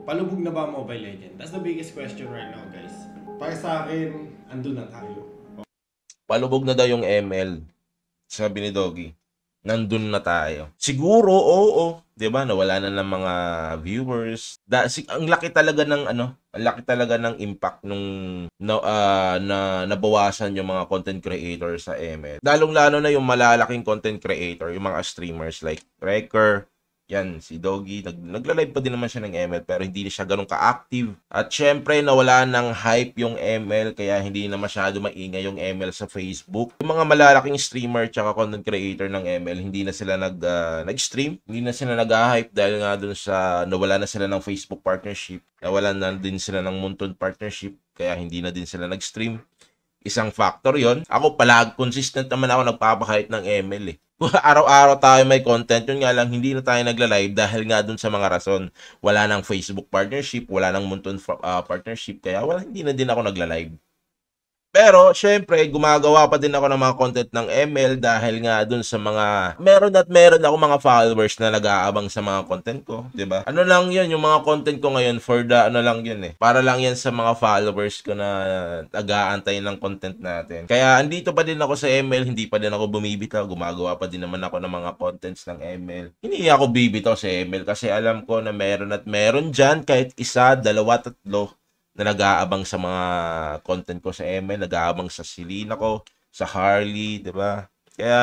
palubog na ba Mobile Legend? That's the biggest question right now, guys. Para sa akin, andun na tayo. Palubog na daw yung ML. Sabi ni Doggy. Nandun na tayo. Siguro, oo. 'Di ba? Nawala na ng mga viewers. Ang laki talaga ng ang laki talaga ng impact nung nabawasan yung mga content creators sa ML. Lalong-lalo na yung malalaking content creator, yung mga streamers like Wrecker. Yan, si Doggy, nagla-live pa din naman siya ng ML pero hindi siya ganun ka-active. At syempre, nawala ng hype yung ML kaya hindi na masyado maingay yung ML sa Facebook. Yung mga malalaking streamer tsaka content creator ng ML, hindi na sila nag-stream, hindi na sila nag-hype dahil nga dun sa nawala na sila ng Facebook partnership, nawala na din sila ng Moonton partnership kaya hindi na din sila nag-stream. Isang factor yon. Ako consistent naman ako nagpapahype ng ML eh. Araw-araw tayo may content. Yun nga lang, hindi na tayo nagla-live dahil nga dun sa mga rason. Wala nang Facebook partnership, wala nang Moonton partnership, kaya hindi na din ako nagla-live. Pero, syempre, gumagawa pa din ako ng mga content ng ML dahil nga dun sa mga meron ako mga followers na nag-aabang sa mga content ko, 'di ba? Ano lang 'yun, yung mga content ko ngayon for the lang 'yun eh. Para lang 'yan sa mga followers ko na nag-aantay ng content natin. Kaya andito pa din ako sa ML, hindi pa din ako bumibitaw, gumagawa pa din naman ako ng mga contents ng ML. Hindi ako bibitaw sa ML kasi alam ko na meron diyan kahit isa, dalawa, tatlo na nag-aabang sa mga content ko sa ML, nag-aabang sa Selena ko, sa Harley, di ba? Kaya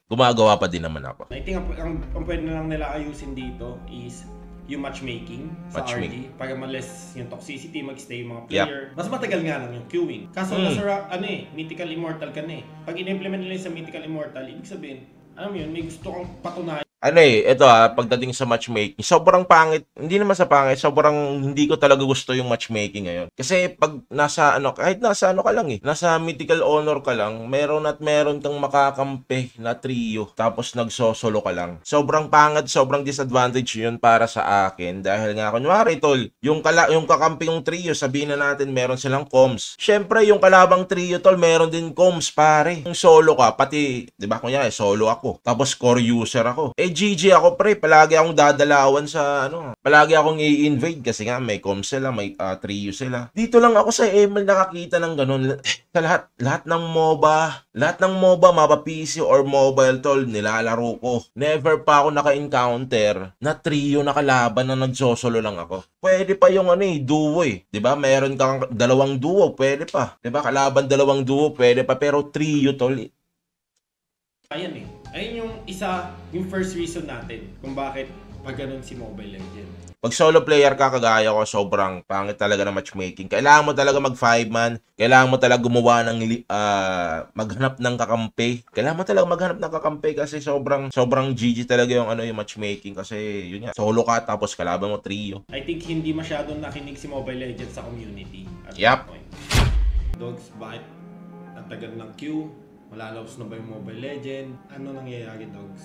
gumagawa pa din naman ako. I think ang pwede na lang nila ayusin dito is yung matchmaking sa RD para ma-less yung toxicity, mag-stay yung mga player. Yep. Mas matagal nga lang yung queuing. Kaso nasa Mythical Immortal ka na eh. Pag in-implement nila sa Mythical Immortal, ibig sabihin, alam mo yun, may gusto kang patunayan. Ito pagdating sa matchmaking, sobrang pangit, hindi naman sa pangit, sobrang hindi ko talaga gusto yung matchmaking ngayon. Kasi pag nasa kahit nasa ka lang eh, nasa Mythical Honor ka lang, meron kang makakampi na trio, tapos nagsosolo ka lang. Sobrang pangit, sobrang disadvantage yun para sa akin, dahil nga, kunwari tol, yung kakampi yung trio, sabihin na natin meron silang comms. Syempre, yung kalabang trio tol, meron din comms pare. Yung solo ka, pati, di ba kunyari, solo ako, tapos core user ako. GG ako pre, palagi akong dadalawan sa palagi akong i-invade kasi nga may comms sila, may trio sila. Dito lang ako sa ML nakakita ng ganun. Sa lahat ng MOBA, mapa PC or mobile tol, nilalaro ko. Never pa ako naka-encounter na trio na kalaban na nagsosolo lang ako. Pwede pa yung duo eh. 'Di ba? Meron kang dalawang duo, pwede pa. 'Di ba? Kalaban dalawang duo, pwede pa, pero trio tol. Ayan eh. Ayun yung first reason natin kung bakit ganun si Mobile Legends. Pag solo player ka, kagaya ko, sobrang pangit talaga ng matchmaking. Kailangan mo talaga mag 5-man. Kailangan mo talaga gumawa ng maghanap ng kakampi. Kailangan mo talaga maghanap ng kakampi kasi sobrang GG talaga yung yung matchmaking kasi yun nga. Solo ka tapos kalaban mo trio. I think hindi masyadong nakinig si Mobile Legends sa community at that point. Dogs, bakit ang tagal ng queue? Malalaos na ba yung Mobile Legend? Ano nangyayari, Dogs?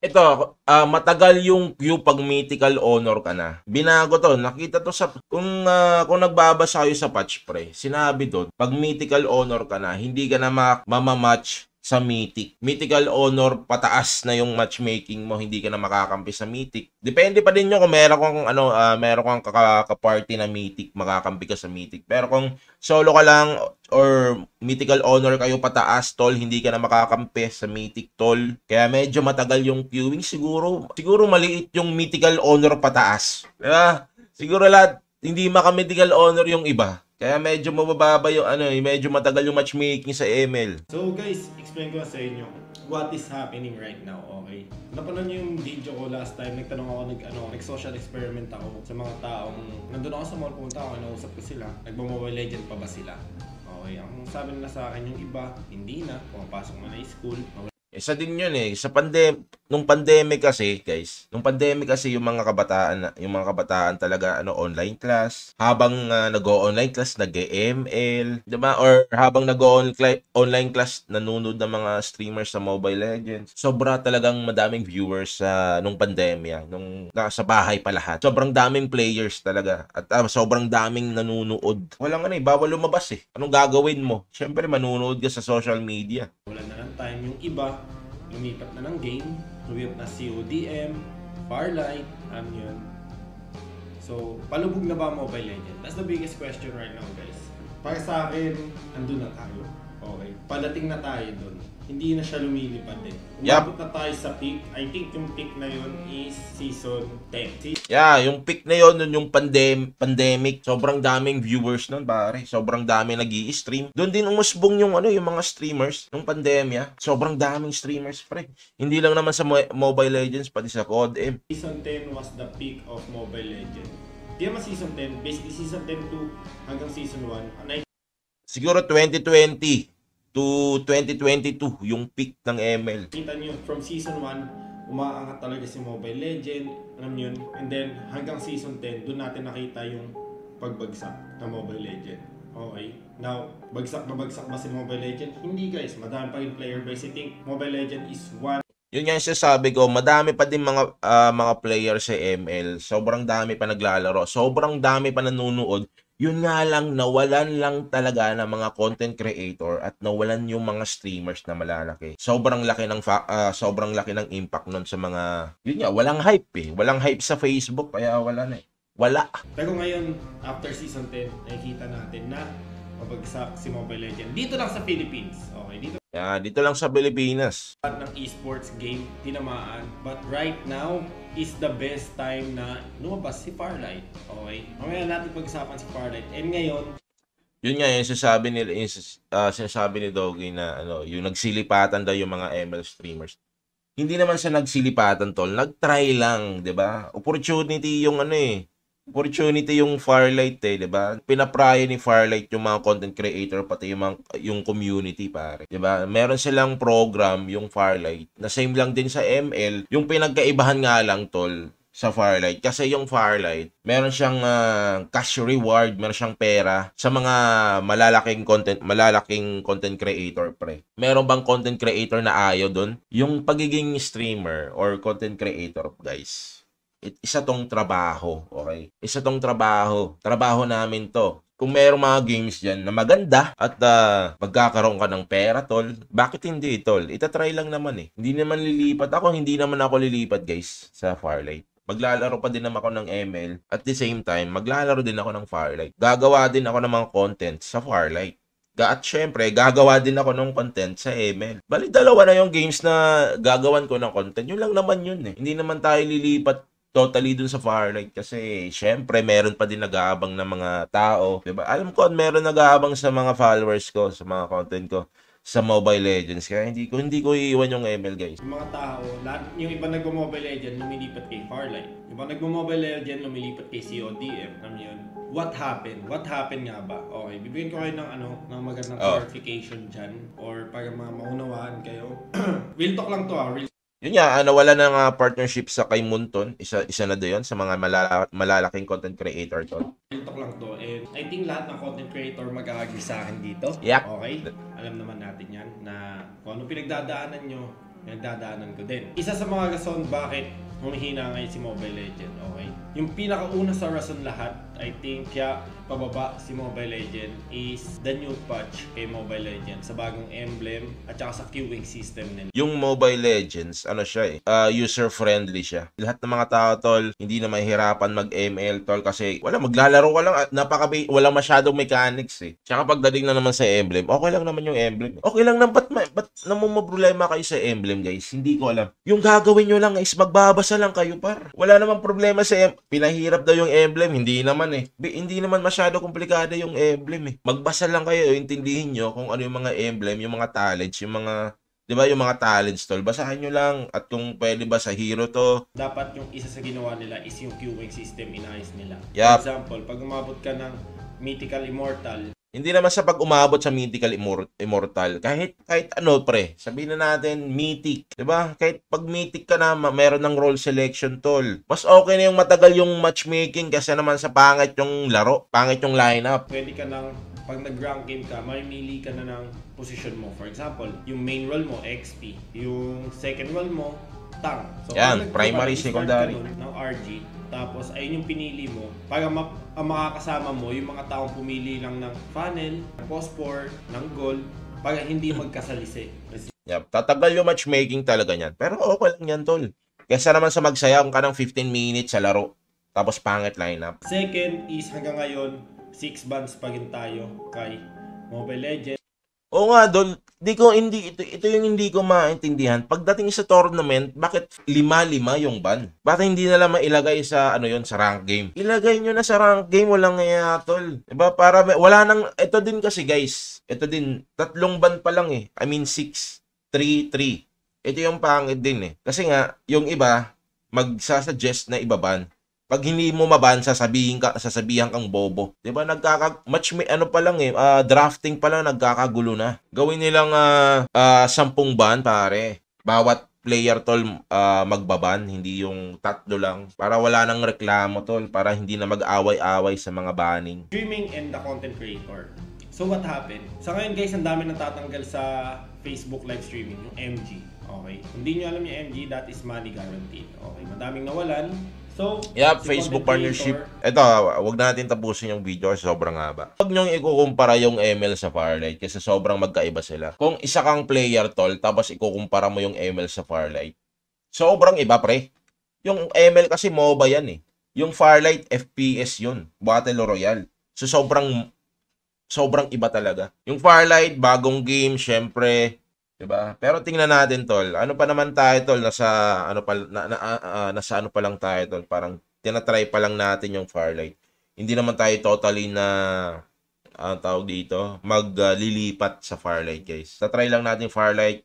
Ito, matagal yung queue pag Mythical Honor ka na. Binago to, nakita to sa kung nagbabasa kayo sa patch pre. Sinabi doon, pag Mythical Honor ka na, hindi ka na mamamatch sa Mythic. Mythical Honor, pataas na yung matchmaking mo, hindi ka na makakampi sa Mythic. Depende pa din yun kung meron kang ka-party na Mythic, makakampi ka sa Mythic. Pero kung solo ka lang or Mythical Honor kayo pataas, tol, hindi ka na makakampi sa Mythic, tol. Kaya medyo matagal yung queuing. Siguro maliit yung Mythical Honor pataas. Diba? Siguro lahat, hindi maka-Mythical Honor yung iba. Kaya medyo mabababa yung medyo matagal yung matchmaking sa ML. So guys, explain ko sa inyo what is happening right now, okay? Napanood niyo yung video ko last time, nagtanong ako, nag-social experiment ako sa mga taong nandun ako sa mall, pumunta ako, nausap ko sila, nagmo-Mobile Legend pa ba sila? Okay, ang sabi nila sa akin, yung iba, hindi na, pumapasok na school. Isa din yun eh. Nung pandemic kasi, guys, yung mga kabataan talaga online class. Habang nag-o-online class, nag-ML, 'di ba? Or habang nag-o-online class, nanonood ng mga streamers sa Mobile Legends. Sobra talagang madaming viewers nung pandemya, nung nasa bahay pa lahat. Sobrang daming players talaga at sobrang daming nanonood. Walang bawal lumabas eh. Anong gagawin mo? Syempre manunood ka sa social media. Wala na ng time yung iba. Lumipat na ng game, lumipat na CODM, Farlight, yun. So, palubog na ba Mobile Legends? That's the biggest question right now, guys. Para sa akin, andun na tayo. Okay. Padating na tayo dun. Hindi na siya lumilipad eh. Umabot na tayo sa peak. I think yung peak na yun is season 10. Yeah, yung peak na yun, yung pandemic, sobrang daming viewers nun, pare. Sobrang dami nag-i-stream. Doon din umusbong yung yung mga streamers nung pandemya. Sobrang daming streamers, pre. Hindi lang naman sa Mobile Legends, pati sa COD. Season 10 was the peak of Mobile Legends. Di naman season 10, basically season 10 to hanggang season 1. Siguro 2020 to 2022 yung peak ng ML. Kita nyo, from season 1, umaangat talaga si Mobile Legend, alam nyo yun, and then hanggang season 10, doon natin nakita yung pagbagsak ng Mobile Legend. Okay, now, bagsak na bagsak ba si Mobile Legend? Hindi guys, madami pa rin player base. I think Mobile Legend is one. Yun nga yung sasabi ko, madami pa din mga player sa ML. Sobrang dami pa naglalaro. Sobrang dami pa nanonood. Yun nga lang, nawalan lang talaga ng mga content creator at nawalan yung mga streamers na malalaki. Sobrang laki ng impact nun sa mga, yun nga, walang hype eh. Walang hype sa Facebook, kaya wala na eh. Wala. Pero ngayon, after season 10, nakikita natin na pabagsak si Mobile Legend. Dito lang sa Philippines. Okay, Dito lang sa Pilipinas. Ng esports game, tinamaan. But right now, is the best time na lumabas si Farlight. Okay? Mamaya natin pag-usapan si Farlight. And ngayon, yun nga yung sinasabi ni Doggy na yung nagsilipatan daw yung mga ML streamers. Hindi naman siya nagsilipatan, tol. Nag-try lang, 'di ba? Opportunity yung opportunity yung Farlight 'di ba? Pinaprayo ni Farlight yung mga content creator pati yung community, pare. 'Di ba? Meron silang program yung Farlight na same lang din sa ML. Yung pinagkaibahan nga lang, tol, sa Farlight kasi yung Farlight, meron siyang cash reward, meron siyang pera sa mga malalaking content creator, pre. Meron bang content creator na ayaw doon? Yung pagiging streamer or content creator, guys, isa tong trabaho, okay? Isa tong trabaho. Trabaho namin to. Kung mayroong mga games dyan na maganda at magkakaroon ka ng pera, tol, bakit hindi, tol? Itatry lang naman eh. Hindi naman ako lilipat, guys, sa Farlight. Maglalaro pa din naman ako ng ML. At the same time, maglalaro din ako ng Farlight. Gagawa din ako ng mga content sa Farlight. At syempre, gagawa din ako ng content sa ML. Bali, dalawa na yung games na gagawan ko ng content. Yun lang naman yun eh. Hindi naman tayo lilipat totally dun sa Farlight kasi syempre meron pa din nag-aabang na mga tao, 'di ba? Alam ko meron nag-aabang sa mga followers ko, sa mga content ko sa Mobile Legends, kaya hindi ko iiwan yung ML, guys. Yung mga tao, yung iba nagmo-Mobile Legend lumilipat kay Farlight. Yung iba nagmo-Mobile Legend lumilipat kay CODM. Alam niyo yun? What happened? What happened nga ba? Okay, bibigyan ko kayo ng magandang clarification dyan or para maunawaan kayo. Real talk lang to real. Yun nga, nawala ng partnership sa kay Munton. Isa na doon sa mga malalaking content creator to. Talk lang to. And I think lahat ng content creator mag-agree sa akin dito. Yep. Okay? Alam naman natin yan na kung ano pinagdadaanan nyo, pinagdadaanan ko din. Isa sa mga rason bakit humihina ngayon si Mobile Legend, okay? Yung pinakauna sa rason lahat, I think kaya pababa si Mobile Legend is the new patch kay Mobile Legend sa bagong emblem at saka sa queuing system nila. Yung Mobile Legends, siya user-friendly siya. Lahat ng mga tao, tol, hindi na mahihirapan mag-ML, tol, kasi maglalaro ka lang at wala masyadong mechanics eh. Tsaka pagdating na naman sa emblem, okay lang naman yung emblem. Okay lang naman, ba't namumroblema kayo sa emblem, guys? Hindi ko alam. Yung gagawin nyo lang is magbabasa lang kayo, par. Wala namang problema sa pinahirap daw yung emblem, hindi naman eh. Hindi naman masyado komplikado yung emblem eh. Magbasa lang kayo, intindihin nyo kung ano yung mga emblem, yung mga talents, yung mga, di ba, yung mga talents, tol. Basahin nyo lang at kung pwede ba sa hero to. Dapat yung isa sa ginawa nila is yung queuing system, inayos nila. Yep. For example, pag umabot ka ng Mythical Immortal, hindi naman sa pag umabot sa Mythical Immortal, kahit pre, sabihin na natin Mythic, 'di ba? Kahit pag Mythic ka na, meron ng role selection, tol. Mas okay na yung matagal yung matchmaking kasi naman sa pangit yung laro, pangit yung lineup. Pwede ka nang pag nag-rank game ka, mamimili ka na ng position mo. For example, yung main role mo XP, yung second role mo tank. So, yan, primary, secondary ng RG. Tapos, ayun yung pinili mo para makakasama mo yung mga taong pumili lang ng funnel, ng phosphor, ng gold, para hindi magkasalisi. Yep, tatagal yung matchmaking talaga niyan. Pero okay lang yan, tol. Kesa naman sa magsayang ka ng 15 minutes sa laro. tapos pangit lineup. Second is hanggang ngayon, 6 bans pa rin tayo kay Mobile Legends. Oo nga, Dol. Ito yung hindi ko maintindihan. Pagdating sa tournament, bakit 5-5 yung ban? Bakit hindi na lang mailagay sa sa rank game? Ilagay nyo na sa rank game, walang ngaya, tol. Diba? Para wala nang, ito din kasi guys. Ito din, 3 ban pa lang eh. I mean 6, 3, 3. Ito yung pangit din eh. Kasi nga, yung iba, magsasuggest na ibaban. Pag hindi mo maban, sasabihan kang bobo. 'Di ba? Match me pa lang eh, drafting pa lang nagkakagulo na. Gawin nilang 10 ban pare. Bawat player tol magbaban, hindi yung 3 lang. Para wala nang reklamo tol, para hindi na mag-away-away sa mga banning. Streaming and the content creator. So what happened? Sa ngayon guys, ang dami natatanggal sa Facebook live streaming, yung MG. Okay? Hindi nyo alam yung MG, that is money guaranteed. Okay? Madaming nawalan. So, Facebook partnership. Ito, wag na natin tapusin yung video kasi sobrang haba. Huwag nyo ikukumpara yung ML sa Farlight kasi sobrang magkaiba sila. Kung isa kang player tol, tapos ikukumpara mo yung ML sa Farlight, sobrang iba pre. Yung ML kasi MOBA yan eh. Yung Farlight, FPS yun. Battle Royale. So sobrang iba talaga. Yung Farlight, bagong game, syempre, 'di ba? Pero tingnan natin tol. Ano pa naman tayo tol, nasa ano pa lang tayo tol. Parang tinatry pa lang natin yung Farlight. Hindi naman tayo totally na tawag dito, maglilipat sa Farlight, guys. Tatry lang natin Farlight.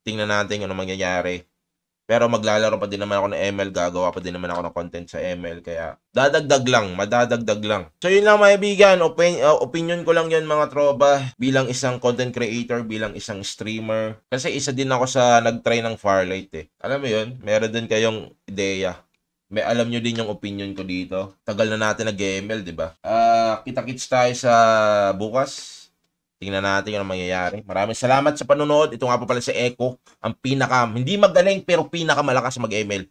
Tingnan natin ano mangyayari. Pero maglalaro pa din naman ako ng ML, gagawa pa din naman ako ng content sa ML, kaya madadagdag lang. So yun lang mga kaibigan, opinion ko lang yun mga tropa, bilang isang content creator, bilang isang streamer. Kasi isa din ako sa nag-try ng Farlight eh. Alam mo yun, meron din kayong ideya. May alam nyo din yung opinion ko dito. Tagal na natin nag-ML, di ba? Kita-kits tayo sa bukas. Tingnan natin ano mangyayari. Maraming salamat sa panonood. Ito nga po pala si Echo, ang hindi magaling pero pinakamalakas mag-ML.